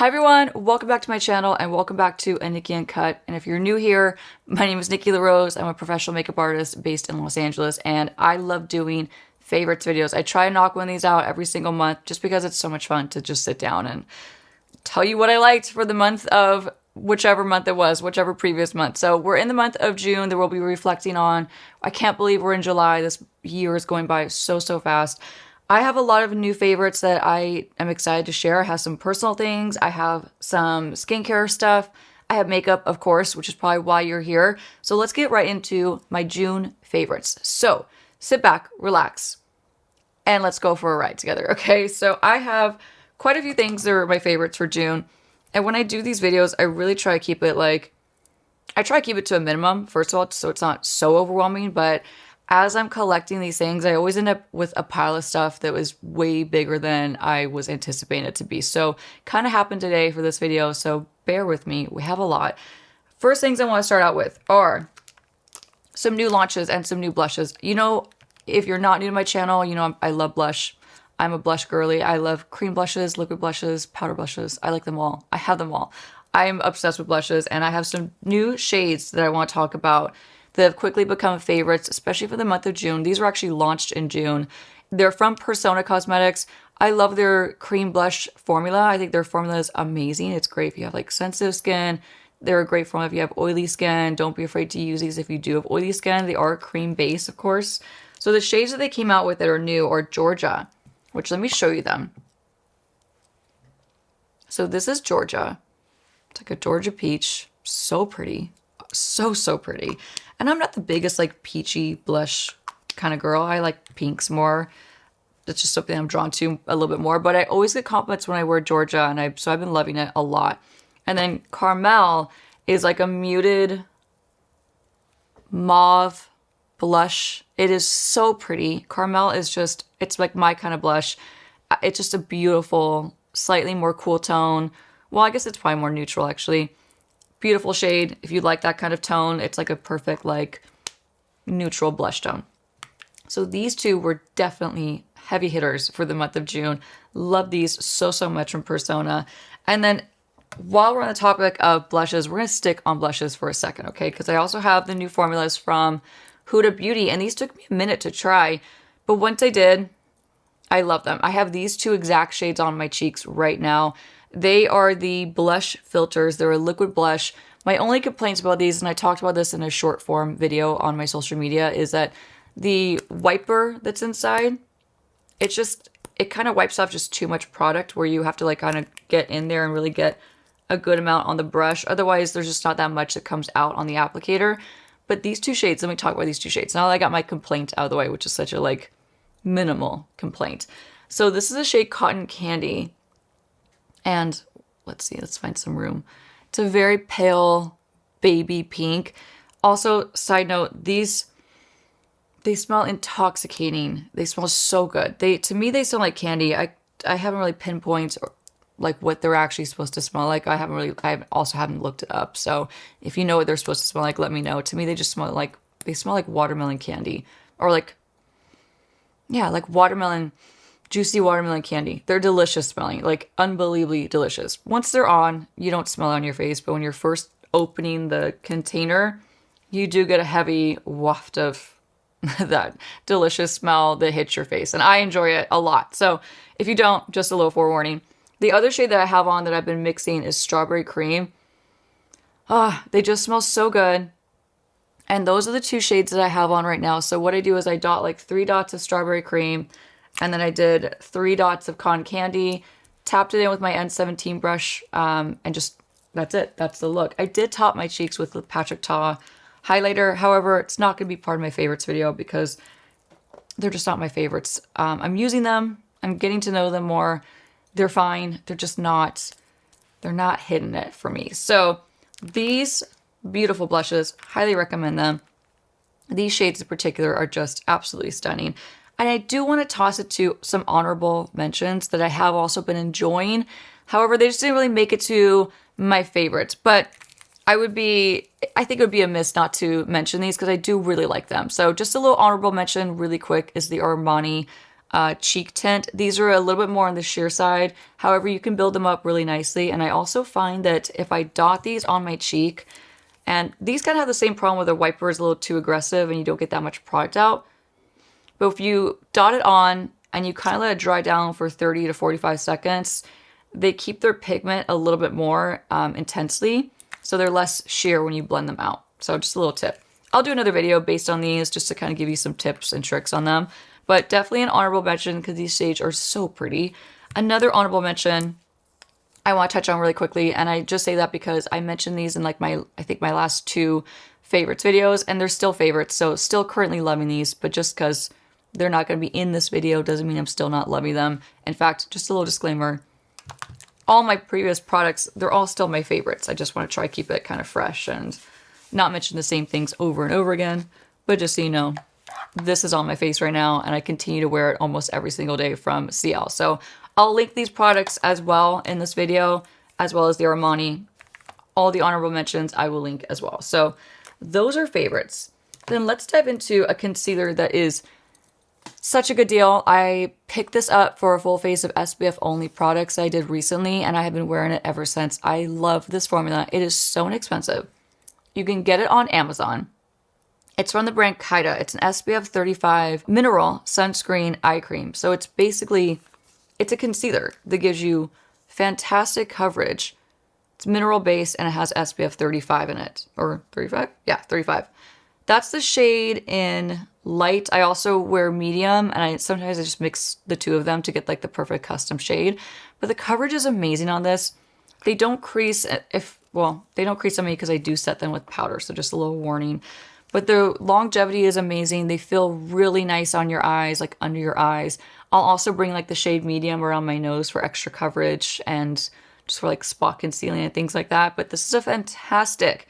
Hi everyone, welcome back to my channel and welcome back to a Nikki Uncut. And if you're new here, my name is Nikki LaRose. I'm a professional makeup artist based in Los Angeles and I love doing favorites videos. I try to knock one of these out every single month just because it's so much fun to just sit down and tell you what I liked for the month of whichever month it was, whichever previous month. So we're in the month of June that we'll be reflecting on. I can't believe we're in July. This year is going by so fast. I have a lot of new favorites that I am excited to share. I have some personal things. I have some skincare stuff. I have makeup, of course, which is probably why you're here. So let's get right into my June favorites. So sit back, relax, and let's go for a ride together, okay? So I have quite a few things that are my favorites for June. And when I do these videos, I really try to keep it to a minimum, first of all, so it's not so overwhelming, but as I'm collecting these things, I always end up with a pile of stuff that was way bigger than I was anticipating it to be. So kind of happened today for this video, so bear with me. We have a lot. First things I want to start out with are some new launches and some new blushes. You know, if you're not new to my channel, you know I love blush. I'm a blush girly. I love cream blushes, liquid blushes, powder blushes. I like them all. I have them all. I'm obsessed with blushes and I have some new shades that I want to talk about that have quickly become favorites, especially for the month of June. These were actually launched in June. They're from Persona Cosmetics. I love their cream blush formula. I think their formula is amazing. It's great if you have like sensitive skin. They're a great formula if you have oily skin. Don't be afraid to use these if you do have oily skin. They are cream base, of course. So the shades that they came out with that are new are Georgia, which let me show you them. So this is Georgia. It's like a Georgia peach. So pretty. So pretty. And I'm not the biggest like peachy blush kind of girl. I like pinks more. That's just something I'm drawn to a little bit more. But I always get compliments when I wear Georgia, and so I've been loving it a lot. And then Caramel is like a muted mauve blush. It is so pretty. Caramel is just, it's like my kind of blush. It's just a beautiful, slightly more cool tone. Well, I guess it's probably more neutral actually. Beautiful shade. If you like that kind of tone, it's like a perfect like neutral blush tone. So these two were definitely heavy hitters for the month of June. Love these so much from Persona. And then while we're on the topic of blushes, we're going to stick on blushes for a second, okay? Because I also have the new formulas from Huda Beauty, and these took me a minute to try. But once I did, I love them. I have these two exact shades on my cheeks right now. They are the blush filters. They're a liquid blush. My only complaints about these, and I talked about this in a short form video on my social media, is that the wiper that's inside, it kind of wipes off just too much product where you have to like kind of get in there and really get a good amount on the brush. Otherwise, there's just not that much that comes out on the applicator. But these two shades, let me talk about these two shades. Now that I got my complaint out of the way, which is such a like minimal complaint. So this is a shade Cotton Candy. And let's see, let's find some room. It's a very pale baby pink. Also, side note, they smell intoxicating. They smell so good. To me, they smell like candy. I haven't really pinpointed like what they're actually supposed to smell like. I haven't looked it up. So if you know what they're supposed to smell like, let me know. To me, they smell like watermelon candy, or like juicy watermelon candy. They're delicious smelling, like unbelievably delicious. Once they're on, you don't smell it on your face, but when you're first opening the container, you do get a heavy waft of that delicious smell that hits your face, and I enjoy it a lot. So if you don't, just a little forewarning. The other shade that I have on that I've been mixing is Strawberry Cream. They just smell so good. And those are the two shades that I have on right now. So what I do is I dot like 3 dots of Strawberry Cream, and then I did 3 dots of Cotton Candy, tapped it in with my N17 brush, and just, that's it. That's the look. I did top my cheeks with the Patrick Ta highlighter. However, it's not going to be part of my favorites video because they're just not my favorites. I'm using them. I'm getting to know them more. They're fine. They're just not, they're not hitting it for me. So these beautiful blushes, highly recommend them. These shades in particular are just absolutely stunning. And I do want to toss it to some honorable mentions that I have also been enjoying. However, they just didn't really make it to my favorites. But I think it would be amiss not to mention these because I do really like them. So just a little honorable mention really quick is the Armani cheek tint. These are a little bit more on the sheer side. However, you can build them up really nicely. And I also find that if I dot these on my cheek, and these kind of have the same problem where the wiper is a little too aggressive and you don't get that much product out. But if you dot it on and you kind of let it dry down for 30 to 45 seconds, they keep their pigment a little bit more intensely. So they're less sheer when you blend them out. So just a little tip. I'll do another video based on these just to kind of give you some tips and tricks on them. But definitely an honorable mention because these shades are so pretty. Another honorable mention I want to touch on really quickly, and I just say that because I mentioned these in like I think my last 2 favorites videos, and they're still favorites, so still currently loving these, but just because they're not going to be in this video doesn't mean I'm still not loving them. In fact, just a little disclaimer, all my previous products, they're all still my favorites. I just want to try to keep it kind of fresh and not mention the same things over and over again, but just so you know, this is on my face right now, and I continue to wear it almost every single day from Kiehl. So I'll link these products as well in this video, as well as the Armani. All the honorable mentions I will link as well. So those are favorites. Then let's dive into a concealer that is such a good deal. I picked this up for a full face of SPF only products I did recently, and I have been wearing it ever since. I love this formula. It is so inexpensive. You can get it on Amazon. It's from the brand Kiehl. It's an SPF 35 mineral sunscreen eye cream. So it's basically, it's a concealer that gives you fantastic coverage. It's mineral based and it has SPF 35 in it. Or 35? Yeah, 35. That's the shade in light. I also wear medium, and sometimes I just mix the 2 of them to get like the perfect custom shade. But the coverage is amazing on this. They don't crease they don't crease on me because I do set them with powder, so just a little warning. But the longevity is amazing. They feel really nice on your eyes, like under your eyes. I'll also bring like the shade medium around my nose for extra coverage and just for like spot concealing and things like that. But this is a fantastic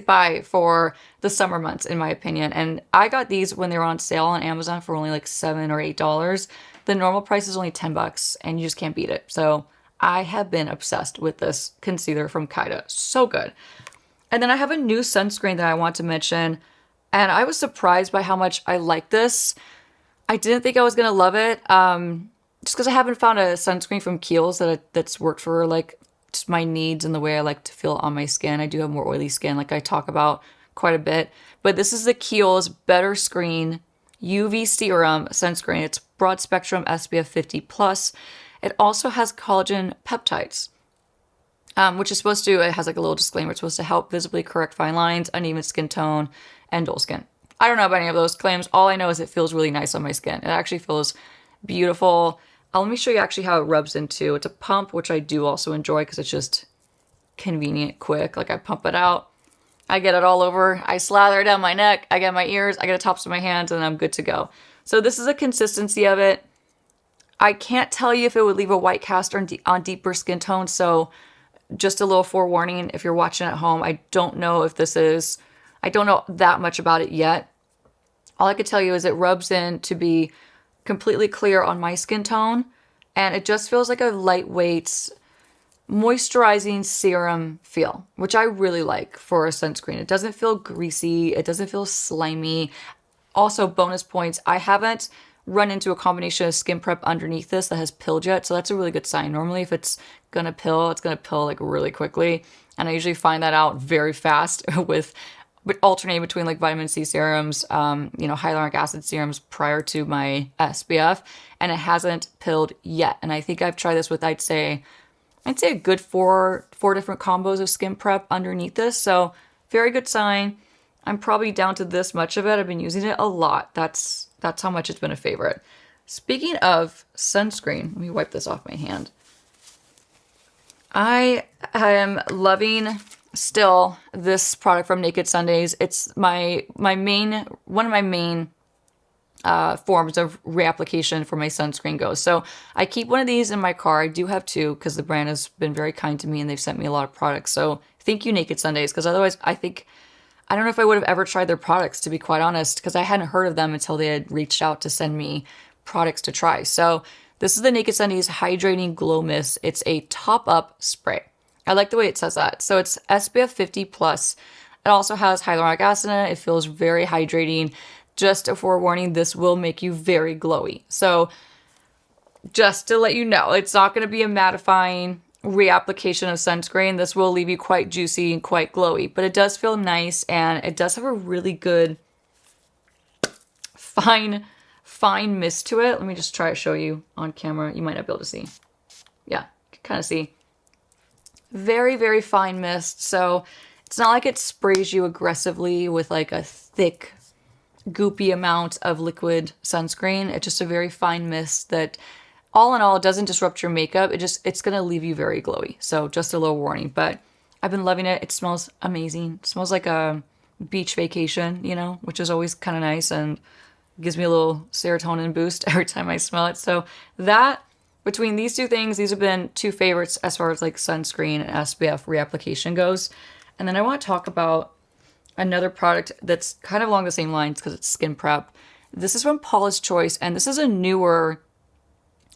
buy for the summer months, in my opinion. And I got these when they were on sale on Amazon for only like $7 or $8. The normal price is only $10 and you just can't beat it. So I have been obsessed with this concealer from Kiehl. So good. And then I have a new sunscreen that I want to mention, and I was surprised by how much I like this. I didn't think I was going to love it, just because I haven't found a sunscreen from Kiehl's that's worked for like just my needs and the way I like to feel on my skin. I do have more oily skin, like I talk about quite a bit. But this is the Kiehl's Better Screen UV Serum Sunscreen. It's broad spectrum SPF 50+. It also has collagen peptides. Which is supposed to, it has like a little disclaimer, it's supposed to help visibly correct fine lines, uneven skin tone, and dull skin. I don't know about any of those claims. All I know is it feels really nice on my skin. It actually feels beautiful. Let me show you actually how it rubs into. It's a pump, which I do also enjoy because it's just convenient, quick. Like I pump it out, I get it all over, I slather it down my neck, I get my ears, I get the tops of my hands, and I'm good to go. So this is the consistency of it. I can't tell you if it would leave a white cast on deeper skin tones, so just a little forewarning if you're watching at home. I don't know that much about it yet. All I could tell you is it rubs in to be completely clear on my skin tone, and it just feels like a lightweight moisturizing serum feel, which I really like for a sunscreen. It doesn't feel greasy, it doesn't feel slimy. Also, bonus points, I haven't run into a combination of skin prep underneath this that has pilled yet, so that's a really good sign. Normally if it's gonna pill, it's gonna pill like really quickly, and I usually find that out very fast with alternating between like vitamin C serums, hyaluronic acid serums prior to my SPF, and it hasn't pilled yet. And I think I've tried this with I'd say a good four different combos of skin prep underneath this, so very good sign. I'm probably down to this much of it. I've been using it a lot. That's how much it's been a favorite. Speaking of sunscreen, let me wipe this off my hand. I am loving still this product from Naked Sundays. It's one of my main forms of reapplication for my sunscreen goes. So I keep one of these in my car. I do have 2 because the brand has been very kind to me and they've sent me a lot of products. So thank you, Naked Sundays, because otherwise I don't know if I would have ever tried their products, to be quite honest, because I hadn't heard of them until they had reached out to send me products to try. So this is the Naked Sundays Hydrating Glow Mist. It's a top-up spray. I like the way it says that. So it's SPF 50+. It also has hyaluronic acid in it. It feels very hydrating. just a forewarning, this will make you very glowy. So just to let you know, it's not going to be a mattifying reapplication of sunscreen. This will leave you quite juicy and quite glowy, but it does feel nice, and it does have a really good fine mist to it. Let me just try to show you on camera. You might not be able to see. Yeah, you can kind of see. Very, very fine mist. So it's not like it sprays you aggressively with like a thick, goopy amount of liquid sunscreen. It's just a very fine mist that all in all doesn't disrupt your makeup. It's going to leave you very glowy. So just a little warning, but I've been loving it. It smells amazing. It smells like a beach vacation, you know, which is always kind of nice and gives me a little serotonin boost every time I smell it. So that, between these two things, these have been two favorites as far as like sunscreen and SPF reapplication goes. And then I want to talk about another product that's kind of along the same lines because it's skin prep. This is from Paulas Choice, and this is a newer,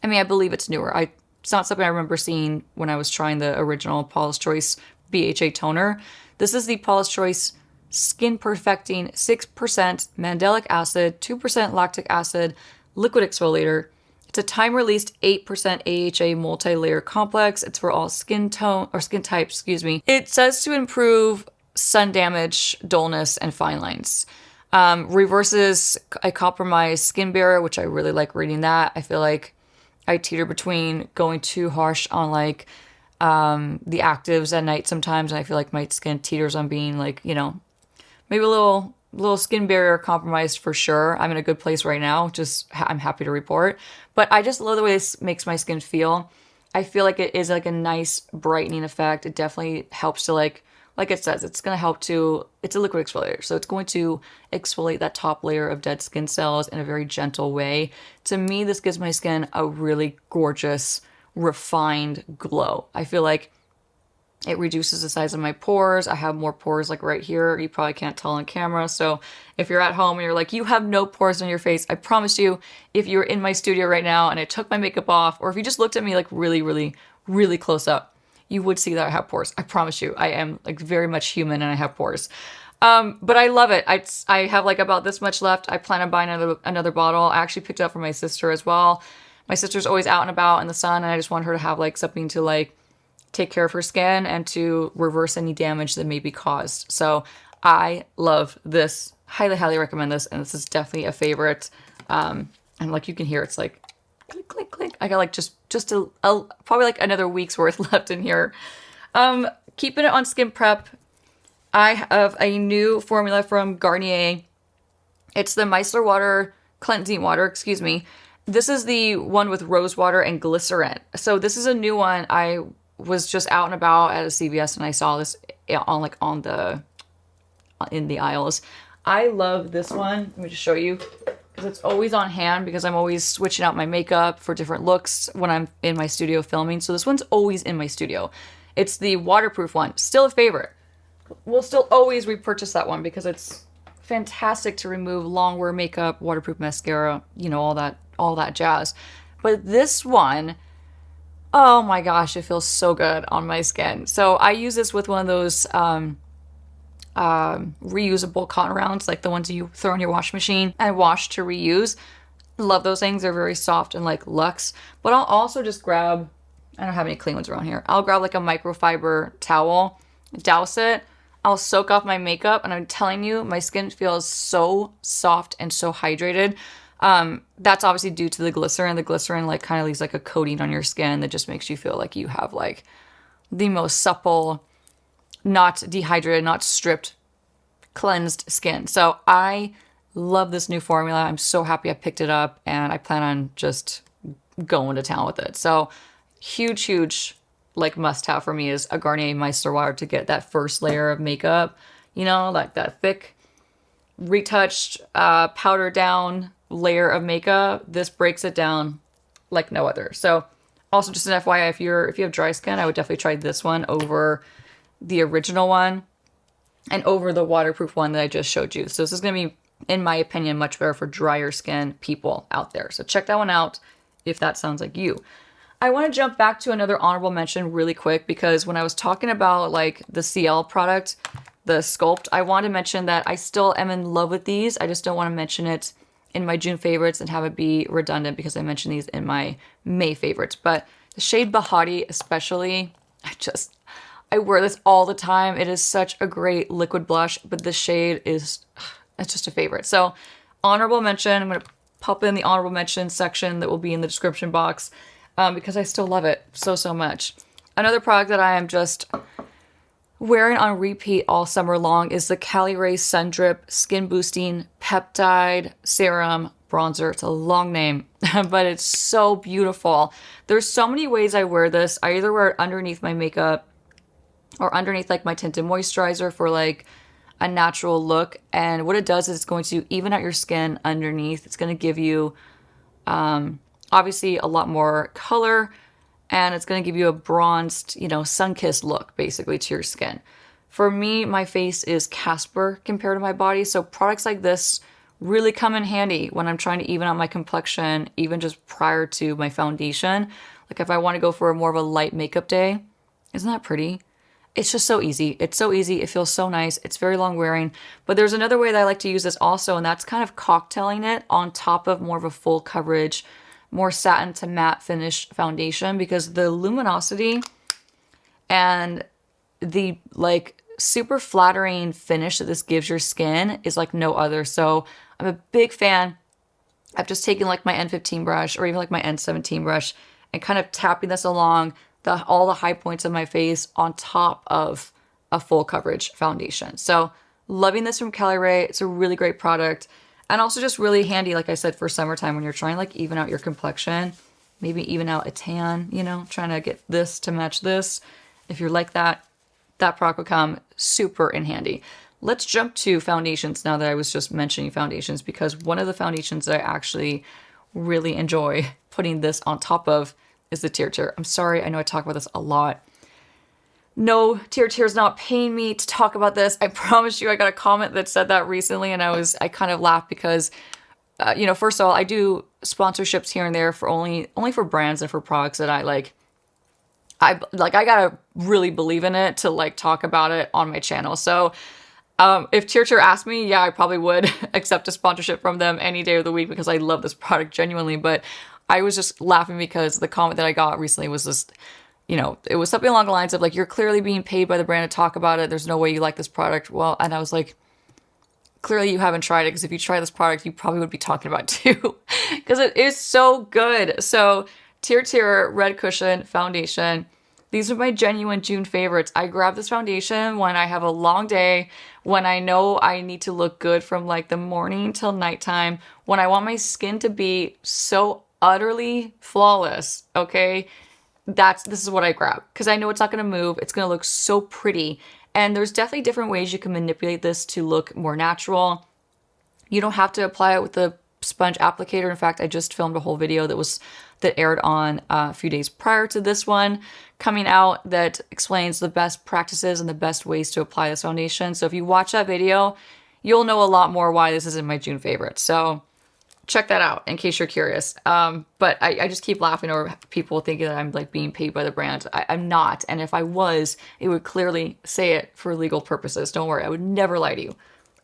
I mean, I believe it's newer. It's not something I remember seeing when I was trying the original Paulas Choice BHA toner. This is the Paulas Choice Skin Perfecting 6% Mandelic Acid, 2% Lactic Acid Liquid Exfoliator. It's a time-released 8% AHA multi-layer complex. It's for all skin tone or skin types, excuse me. It says to improve sun damage, dullness, and fine lines. Reverses a compromised skin barrier, which I really like reading that. I feel like I teeter between going too harsh on like the actives at night sometimes, and I feel like my skin teeters on being like, you know, maybe a little skin barrier compromised for sure. I'm in a good place right now. I'm happy to report. But I just love the way this makes my skin feel. I feel like it is like a nice brightening effect. It definitely helps to like it says, it's going to help to, it's a liquid exfoliator. So it's going to exfoliate that top layer of dead skin cells in a very gentle way. To me, this gives my skin a really gorgeous, refined glow. I feel like it reduces the size of my pores. I have more pores like right here. You probably can't tell on camera. So if you're at home and you're like, you have no pores on your face, I promise you, if you're in my studio right now and I took my makeup off, or if you just looked at me like really, really, really close up, you would see that I have pores. I promise you, I am like very much human and I have pores. But I love it. I have like about this much left. I plan on buying another bottle. I actually picked it up for my sister as well. My sister's always out and about in the sun, and I just want her to have like something to like take care of her skin and to reverse any damage that may be caused. So I love this. Highly, highly recommend this. And this is definitely a favorite. And like you can hear, it's like click, click, click. I got like just probably like another week's worth left in here. Keeping it on skin prep, I have a new formula from Garnier. It's the micellar water, cleansing water, excuse me. This is the one with rose water and glycerin. So this is a new one. I was just out and about at a CVS and I saw this in the aisles. I love this one. Let me just show you, because it's always on hand because I'm always switching out my makeup for different looks when I'm in my studio filming. So this one's always in my studio. It's the waterproof one. Still a favorite. We'll still always repurchase that one because it's fantastic to remove long wear makeup, waterproof mascara, you know, all that jazz. But this one, oh my gosh, it feels so good on my skin. So I use this with one of those reusable cotton rounds, like the ones you throw in your wash machine and wash to reuse. Love those things. They're very soft and like luxe. But I'll also just grab, I don't have any clean ones around here. I'll grab like a microfiber towel, douse it. I'll soak off my makeup, and I'm telling you, my skin feels so soft and so hydrated. That's obviously due to the glycerin. The glycerin like kind of leaves like a coating on your skin that just makes you feel like you have like the most supple, not dehydrated, not stripped, cleansed skin. So I love this new formula. I'm so happy I picked it up, and I plan on just going to town with it. So huge like must have for me is a Garnier micellar water to get that first layer of makeup, you know, like that thick retouched powder down layer of makeup. This breaks it down like no other. So also just an FYI, if you have dry skin, I would definitely try this one over the original one and over the waterproof one that I just showed you. So this is going to be, in my opinion, much better for drier skin people out there. So check that one out if that sounds like you. I want to jump back to another honorable mention really quick, because when I was talking about like the CL product, the sculpt. I want to mention that I still am in love with these. I just don't want to mention it in my June favorites and have it be redundant because I mentioned these in my May favorites. But the shade Bahati especially, I wear this all the time. It is such a great liquid blush, but the shade is, it's just a favorite. So honorable mention, I'm going to pop in the honorable mention section that will be in the description box because I still love it so, so much. Another product that I am just wearing on repeat all summer long is the Cali Ray Sun Drip Skin Boosting Peptide Serum Bronzer. It's a long name, but it's so beautiful. There's so many ways I wear this. I either wear it underneath my makeup or underneath like my tinted moisturizer for like a natural look. And what it does is it's going to even out your skin underneath. It's going to give you obviously a lot more color, and it's going to give you a bronzed, you know, sun-kissed look basically to your skin. For me, my face is Casper compared to my body, so products like this really come in handy when I'm trying to even out my complexion, even just prior to my foundation. Like if I want to go for a more of a light makeup day. Isn't that pretty? It's just so easy. It's so easy. It feels so nice. It's very long wearing. But there's another way that I like to use this also, and that's kind of cocktailing it on top of more of a full coverage, more satin to matte finish foundation, because the luminosity and the like super flattering finish that this gives your skin is like no other. So I'm a big fan. I've just taken like my N15 brush or even like my N17 brush and kind of tapping this along all the high points of my face on top of a full coverage foundation. So loving this from Cali Ray. It's a really great product. And also just really handy, like I said, for summertime when you're trying to like even out your complexion, maybe even out a tan, you know, trying to get this to match this. If you're like that, that product will come super in handy. Let's jump to foundations now that I was just mentioning foundations, because one of the foundations that I actually really enjoy putting this on top of is the Tear. I'm sorry, I know I talk about this a lot. No, Tear is not paying me to talk about this. I promise you, I got a comment that said that recently, and I kind of laughed because, you know, first of all, I do sponsorships here and there for only for brands and for products that I like. I gotta really believe in it to like talk about it on my channel. So if Tear asked me, yeah, I probably would accept a sponsorship from them any day of the week because I love this product genuinely. But I was just laughing because the comment that I got recently was just, you know, it was something along the lines of like, you're clearly being paid by the brand to talk about it. There's no way you like this product. Well, and I was like, clearly you haven't tried it, because if you try this product, you probably would be talking about it too, because it is so good. So Tear Red Cushion Foundation. These are my genuine June favorites. I grab this foundation when I have a long day, when I know I need to look good from like the morning till nighttime, when I want my skin to be so utterly flawless, okay? This is what I grab, because I know it's not going to move. It's going to look so pretty. And there's definitely different ways you can manipulate this to look more natural. You don't have to apply it with the sponge applicator. In fact, I just filmed a whole video that aired on a few days prior to this one coming out that explains the best practices and the best ways to apply this foundation. So if you watch that video, you'll know a lot more why this is in my June favorites. So check that out in case you're curious. But I just keep laughing over people thinking that I'm like being paid by the brand. I'm not. And if I was, it would clearly say it for legal purposes. Don't worry. I would never lie to you.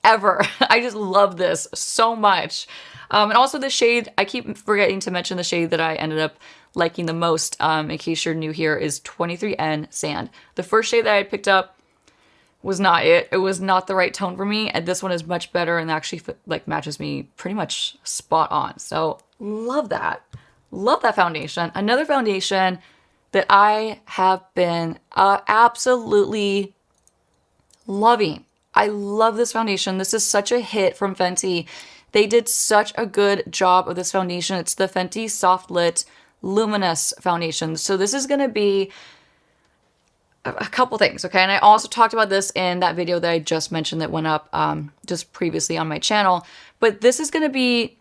Ever. I just love this so much. And also the shade, I keep forgetting to mention the shade that I ended up liking the most, in case you're new here, is 23N Sand. The first shade that I picked up was not it. It was not the right tone for me, and this one is much better and actually like matches me pretty much spot on. So love that. Love that foundation. Another foundation that I have been absolutely loving. I love this foundation. This is such a hit from Fenty. They did such a good job of this foundation. It's the Fenty Soft Lit Luminous Foundation. So this is going to be a couple things, okay? And I also talked about this in that video that I just mentioned that went up just previously on my channel. But this is going to be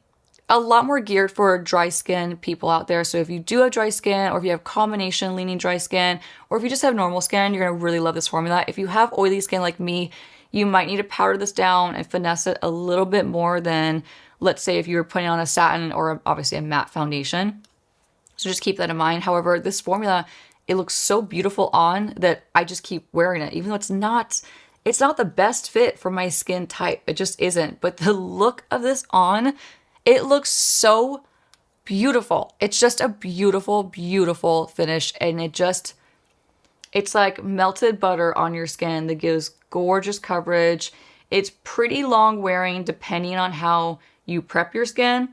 a lot more geared for dry skin people out there. So if you do have dry skin, or if you have combination leaning dry skin, or if you just have normal skin, you're going to really love this formula. If you have oily skin like me, you might need to powder this down and finesse it a little bit more than, let's say, if you were putting on a satin or obviously a matte foundation. So just keep that in mind. However, this formula, it looks so beautiful on that I just keep wearing it. Even though it's not It's not the best fit for my skin type. It just isn't. But the look of this on, it looks so beautiful. It's just a beautiful, beautiful finish. And it's like melted butter on your skin that gives gorgeous coverage. It's pretty long wearing depending on how you prep your skin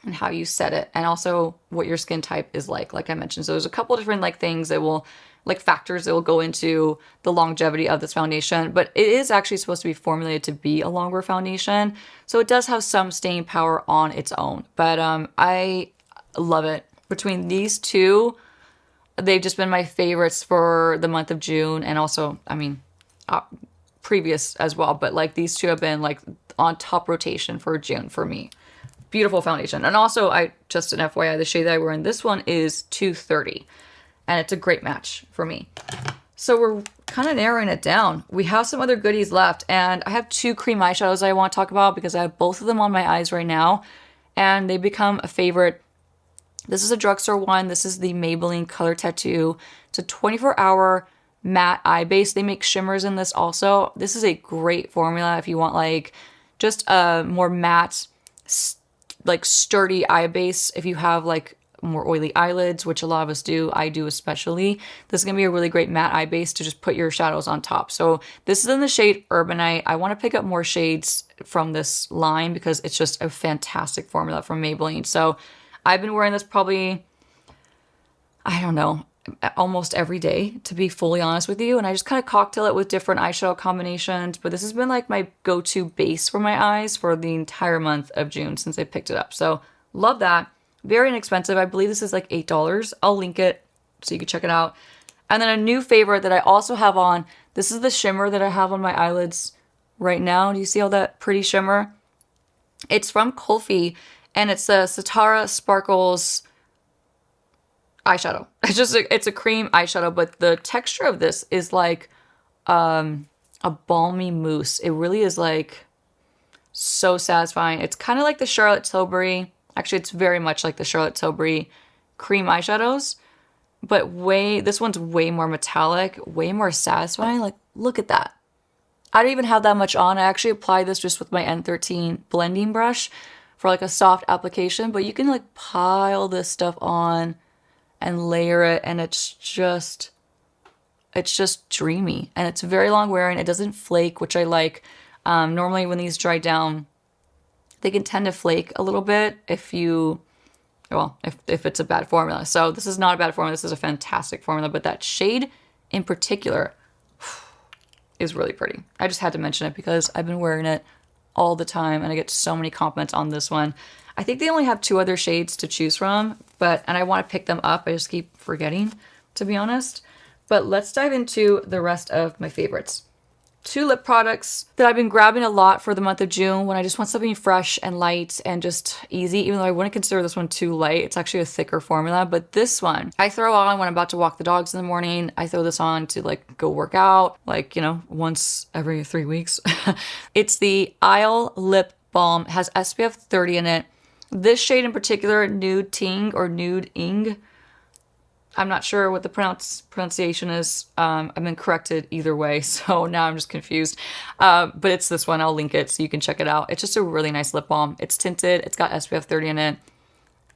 and how you set it, and also what your skin type is like I mentioned. So there's a couple different like things that will, like factors that will go into the longevity of this foundation, but it is actually supposed to be formulated to be a longer foundation. So it does have some staying power on its own, but I love it. Between these two, they've just been my favorites for the month of June, and also, I mean, previous as well, but like these two have been like on top rotation for June for me. Beautiful foundation. And also, just an FYI, the shade that I wear in this one is 230, and it's a great match for me. So we're kind of narrowing it down. We have some other goodies left, and I have two cream eyeshadows I want to talk about because I have both of them on my eyes right now, and they become a favorite. This is a drugstore one. This is the Maybelline Color Tattoo. It's a 24-hour matte eye base. They make shimmers in this also. This is a great formula if you want like just a more matte, like sturdy eye base. If you have like more oily eyelids, which a lot of us do, I do especially, this is gonna be a really great matte eye base to just put your shadows on top. So this is in the shade Urbanite. I want to pick up more shades from this line because it's just a fantastic formula from Maybelline. So I've been wearing this probably, I don't know, almost every day, to be fully honest with you. And I just kind of cocktail it with different eyeshadow combinations. But this has been like my go-to base for my eyes for the entire month of June since I picked it up. So love that. Very inexpensive. I believe this is like $8. I'll link it so you can check it out. And then a new favorite that I also have on, this is the shimmer that I have on my eyelids right now. Do you see all that pretty shimmer? It's from Koffy, and it's a Satara Sparkles eyeshadow. It's a cream eyeshadow, but the texture of this is like a balmy mousse. It really is like so satisfying. It's kind of like the Charlotte Tilbury. Actually, it's very much like the Charlotte Tilbury cream eyeshadows, but this one's way more metallic, way more satisfying. Like, look at that. I don't even have that much on. I actually apply this just with my N13 blending brush for like a soft application, but you can like pile this stuff on and layer it, and it's just dreamy, and it's very long wearing. It doesn't flake, which I like. Normally when these dry down, they can tend to flake a little bit if it's a bad formula. So this is not a bad formula. This is a fantastic formula, but that shade in particular is really pretty. I just had to mention it because I've been wearing it all the time, and I get so many compliments on this one. I think they only have 2 other shades to choose from, and I want to pick them up. I just keep forgetting, to be honest. But let's dive into the rest of my favorites. 2 lip products that I've been grabbing a lot for the month of June when I just want something fresh and light and just easy, even though I wouldn't consider this one too light. It's actually a thicker formula, but this one I throw on when I'm about to walk the dogs in the morning. I throw this on to like go work out, like, once every 3 weeks. It's the Isle Lip Balm. It has SPF 30 in it. This shade in particular, Nude Ting or Nude Ing. I'm not sure what the pronunciation is. I've been corrected either way, so now I'm just confused. But it's this one. I'll link it so you can check it out. It's just a really nice lip balm. It's tinted. It's got SPF 30 in it.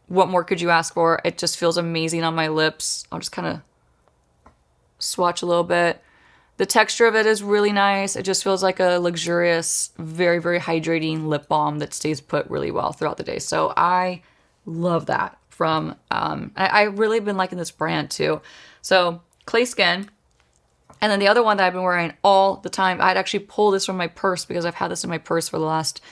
What more could you ask for? It just feels amazing on my lips. I'll just kind of swatch a little bit. The texture of it is really nice. It just feels like a luxurious, very, very hydrating lip balm that stays put really well throughout the day. So I love that. I really been liking this brand too. So Clay Skin. And then the other one that I've been wearing all the time, I'd actually pull this from my purse because I've had this in my purse for the last,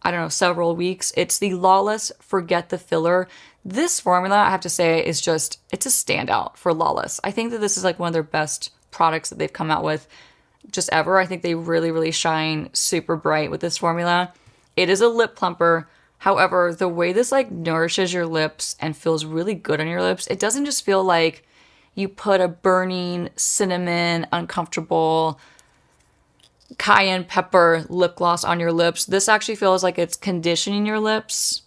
I don't know, several weeks. It's the Lawless Forget the Filler. This formula, I have to say, it's a standout for Lawless. I think that this is like one of their best products that they've come out with just ever. I think they really, really shine super bright with this formula. It is a lip plumper. However, the way this like nourishes your lips and feels really good on your lips, it doesn't just feel like you put a burning cinnamon, uncomfortable cayenne pepper lip gloss on your lips. This actually feels like it's conditioning your lips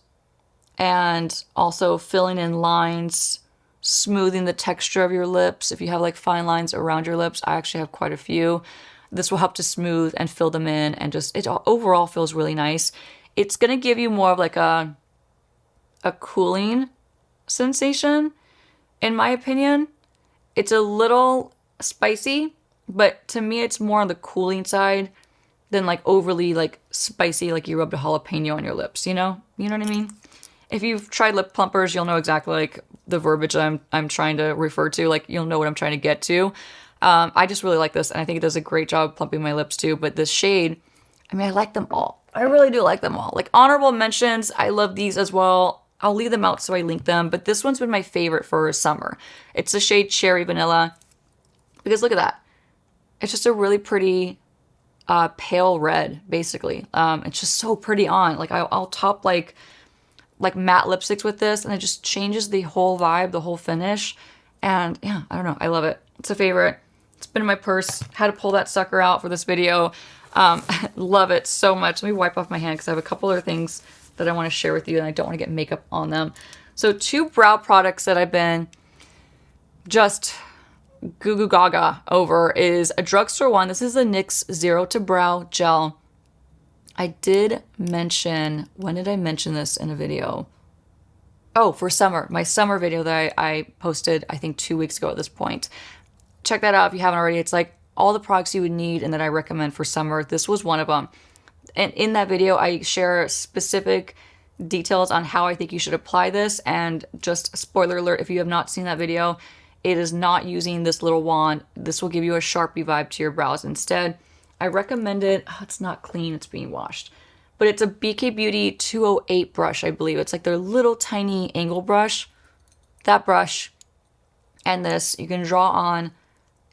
and also filling in lines, smoothing the texture of your lips. If you have like fine lines around your lips, I actually have quite a few. This will help to smooth and fill them in, and just it overall feels really nice. It's going to give you more of like a cooling sensation, in my opinion. It's a little spicy, but to me it's more on the cooling side than like overly like spicy, like you rubbed a jalapeno on your lips, you know? You know what I mean? If you've tried lip plumpers, you'll know exactly like the verbiage I'm trying to refer to. Like you'll know what I'm trying to get to. I just really like this, and I think it does a great job plumping my lips too. But this shade, I mean, I like them all. I really do like them all. Like honorable mentions, I love these as well. I'll leave them out so I link them. But this one's been my favorite for summer. It's the shade Cherry Vanilla. Because look at that. It's just a really pretty pale red, basically. It's just so pretty on. Like I'll top like matte lipsticks with this, and it just changes the whole vibe, the whole finish. And yeah, I don't know. I love it. It's a favorite. It's been in my purse. Had to pull that sucker out for this video. Love it so much. Let me wipe off my hand because I have a couple other things that I want to share with you, and I don't want to get makeup on them. So 2 brow products that I've been just goo goo gaga over is a drugstore one. This is the NYX Zero to Brow Gel. I did mention, when did I mention this in a video? Oh, for summer, my summer video that I posted, I think 2 weeks ago at this point. Check that out if you haven't already. It's like all the products you would need and that I recommend for summer. This was one of them. And in that video, I share specific details on how I think you should apply this. And just spoiler alert, if you have not seen that video, it is not using this little wand. This will give you a Sharpie vibe to your brows. Instead, I recommend it. Oh, it's not clean. It's being washed. But it's a BK Beauty 208 brush, I believe. It's like their little tiny angle brush. That brush and this, you can draw on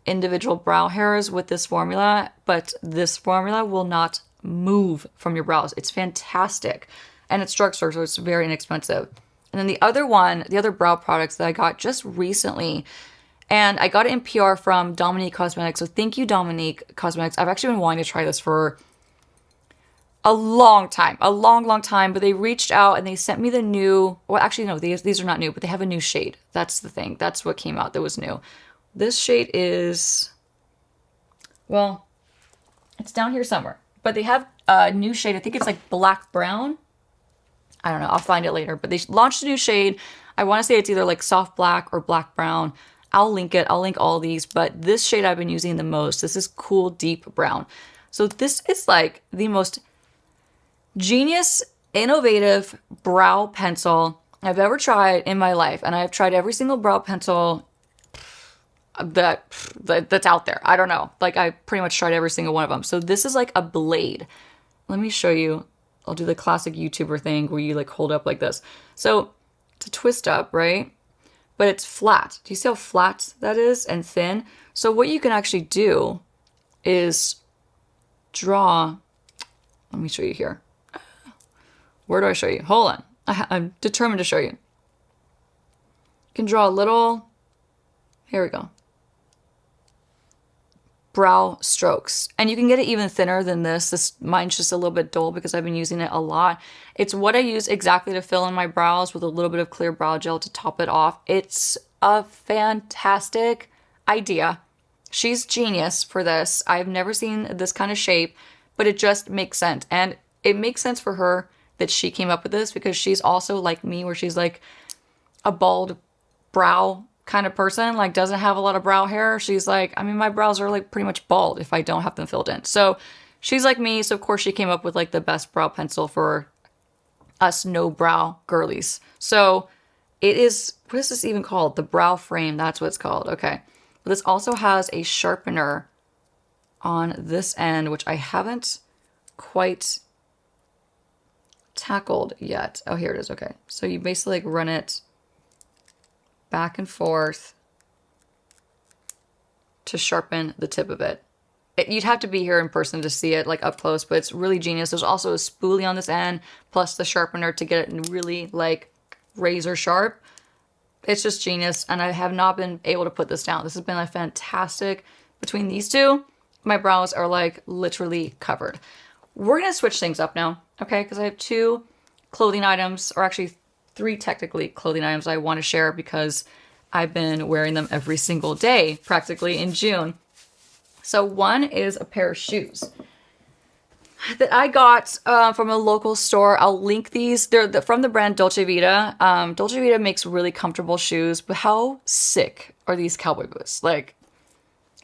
individual brow hairs with this formula, but this formula will not move from your brows. It's fantastic. And it's drugstore, so it's very inexpensive. And then the other one, the other brow products that I got just recently, and I got it in PR from Dominique Cosmetics. So thank you, Dominique Cosmetics. I've actually been wanting to try this for a long time, a long time, but they reached out and they sent me the new, well, actually, no, these are not new, but they have a new shade. That's the thing. That's what came out that was new. This shade is, well, it's down here somewhere, but they have a new shade. I think it's like black brown. I don't know. I'll find it later, but they launched a new shade. I want to say it's either like soft black or black brown. I'll link it. I'll link all these, but this shade I've been using the most. This is Cool Deep Brown. So this is like the most genius, innovative brow pencil I've ever tried in my life. And I've tried every single brow pencil that's out there. I don't know. Like I pretty much tried every single one of them. So this is like a blade. Let me show you. I'll do the classic YouTuber thing where you like hold up like this. So to twist up, right? But it's flat. Do you see how flat that is and thin? So what you can actually do is draw. Let me show you here. Where do I show you? Hold on. I'm determined to show you. You can draw a little, here we go, brow strokes. And you can get it even thinner than this. Mine's just a little bit dull because I've been using it a lot. It's what I use exactly to fill in my brows with a little bit of clear brow gel to top it off. It's a fantastic idea. She's genius for this. I've never seen this kind of shape, but it just makes sense. And it makes sense for her that she came up with this because she's also like me, where she's like a bald brow kind of person, like doesn't have a lot of brow hair. She's like, I mean, my brows are like pretty much bald if I don't have them filled in. So she's like me. So of course she came up with like the best brow pencil for us no brow girlies. So it is, what is this even called? The brow frame. That's what it's called. Okay. But this also has a sharpener on this end, which I haven't quite tackled yet. Oh, here it is. Okay. So you basically like run it back and forth to sharpen the tip of it. You'd have to be here in person to see it like up close, but it's really genius. There's also a spoolie on this end plus the sharpener to get it really like razor sharp. It's just genius, and I have not been able to put this down. This has been a fantastic, between these two, my brows are like literally covered. We're gonna switch things up now, okay? Because I have 2 clothing items, or actually 3 technically clothing items I want to share because I've been wearing them every single day practically in June. So one is a pair of shoes that I got from a local store. I'll link these. They're from the brand Dolce Vita. Dolce Vita makes really comfortable shoes, but how sick are these cowboy boots? Like,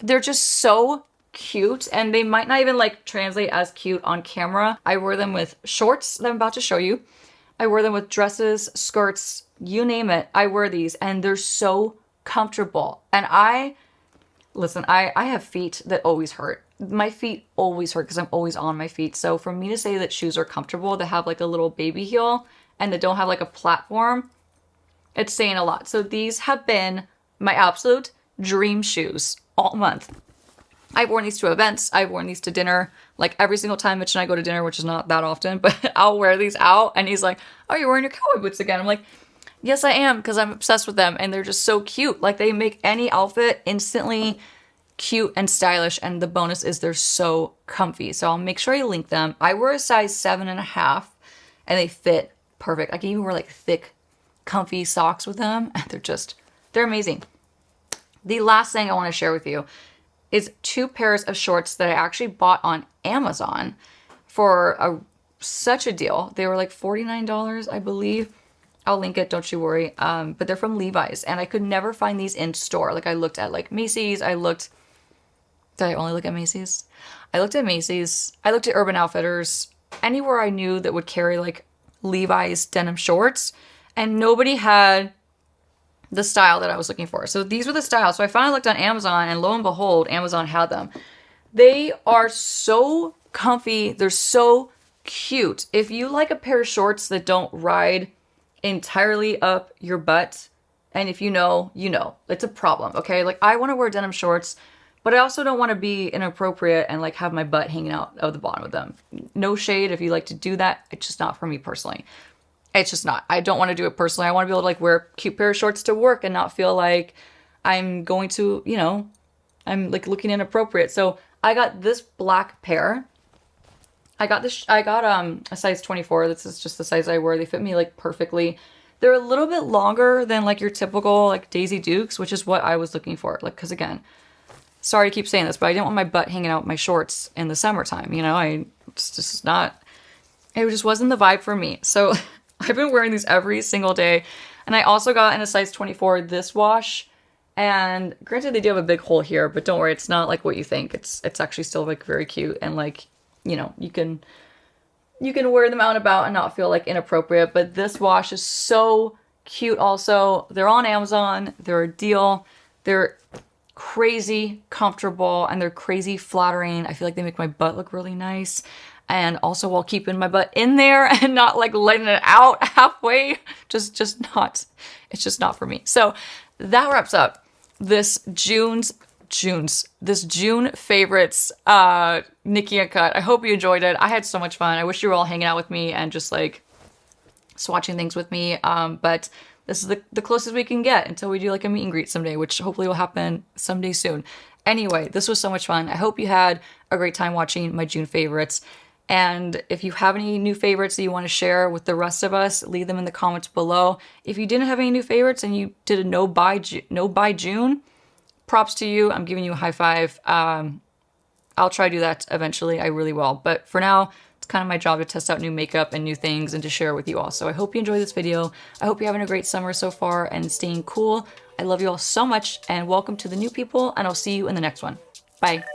they're just so cute, and they might not even like translate as cute on camera. I wear them with shorts that I'm about to show you. I wear them with dresses, skirts, you name it. I wear these and they're so comfortable. And listen, I have feet that always hurt. My feet always hurt because I'm always on my feet. So for me to say that shoes are comfortable, that have like a little baby heel and that don't have like a platform, it's saying a lot. So these have been my absolute dream shoes all month. I've worn these to events. I've worn these to dinner. Like every single time Mitch and I go to dinner, which is not that often, but I'll wear these out and he's like, oh, you're wearing your cowboy boots again. I'm like, yes, I am, because I'm obsessed with them and they're just so cute. Like they make any outfit instantly cute and stylish, and the bonus is they're so comfy. So I'll make sure I link them. I wear a size 7.5 and they fit perfect. I can even wear like thick, comfy socks with them and they're amazing. The last thing I want to share with you is 2 pairs of shorts that I actually bought on Amazon for such a deal. They were like $49, I believe. I'll link it, don't you worry. But they're from Levi's, and I could never find these in store. Like I looked at like Macy's, did I only look at Macy's? I looked at Macy's, I looked at Urban Outfitters, anywhere I knew that would carry like Levi's denim shorts, and nobody had the style that I was looking for. So these were the styles. So I finally looked on Amazon, and lo and behold, Amazon had them. They are so comfy. They're so cute. If you like a pair of shorts that don't ride entirely up your butt, and if you know, you know, it's a problem, okay? Like I want to wear denim shorts, but I also don't want to be inappropriate and like have my butt hanging out of the bottom of them. No shade if you like to do that. It's just not for me personally. It's just not. I don't want to do it personally. I want to be able to like wear a cute pair of shorts to work and not feel like I'm going to, you know, I'm like looking inappropriate. So I got this black pair. I got a size 24. This is just the size I wear. They fit me like perfectly. They're a little bit longer than like your typical like Daisy Dukes, which is what I was looking for. Like, cause again, sorry to keep saying this, but I didn't want my butt hanging out my shorts in the summertime. You know, it just wasn't the vibe for me. So I've been wearing these every single day. And I also got in a size 24 this wash. And granted, they do have a big hole here, but don't worry, it's not like what you think. It's actually still like very cute, and like, you know, you can wear them out and about and not feel like inappropriate. But this wash is so cute also. They're on Amazon. They're a deal. They're crazy comfortable and they're crazy flattering. I feel like they make my butt look really nice. And also while keeping my butt in there and not like letting it out halfway. It's just not for me. So that wraps up this June favorites Nikki Uncut. I hope you enjoyed it. I had so much fun. I wish you were all hanging out with me and just like swatching things with me. But this is the closest we can get until we do like a meet and greet someday, which hopefully will happen someday soon. Anyway, this was so much fun. I hope you had a great time watching my June favorites. And if you have any new favorites that you want to share with the rest of us, leave them in the comments below. If you didn't have any new favorites and you did a no buy June, props to you. I'm giving you a high five. I'll try to do that eventually. I really will. But for now, it's kind of my job to test out new makeup and new things and to share with you all. So I hope you enjoy this video. I hope you're having a great summer so far and staying cool. I love you all so much, and welcome to the new people, and I'll see you in the next one. Bye.